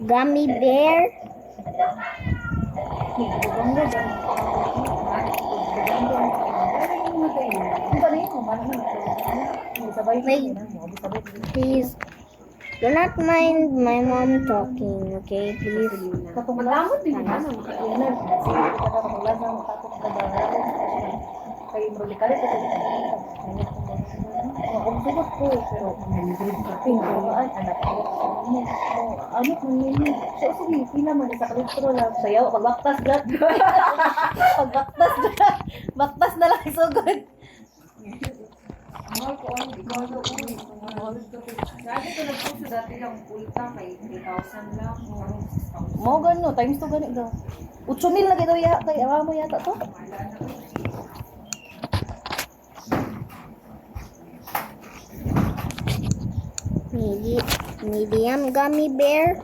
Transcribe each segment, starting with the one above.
Gummy bear. Please do not mind my mom talking, okay? Please. Baktas na lang isugod. Mo gano, times 2 gani daw. 8,000 lagi daw ya, kay awa mo yata to. Medium gummy bear.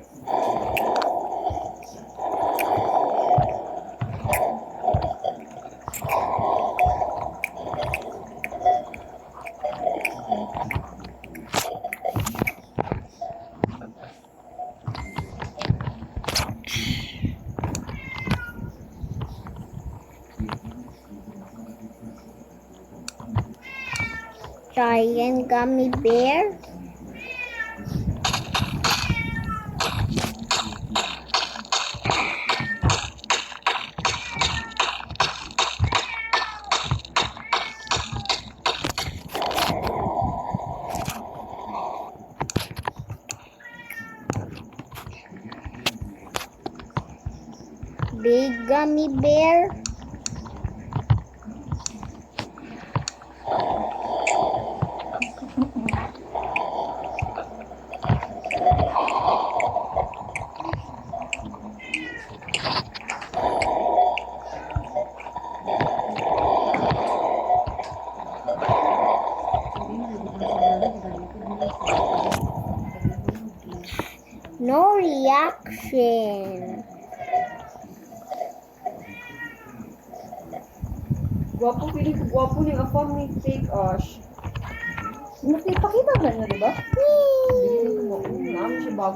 Giant gummy bear. Big gummy bear. No reaction. Gwapo, feeling ko gwapo yung afam ni Fake Ash. Nakipakita na niya, di ba? Feeling ko, namin siya bago.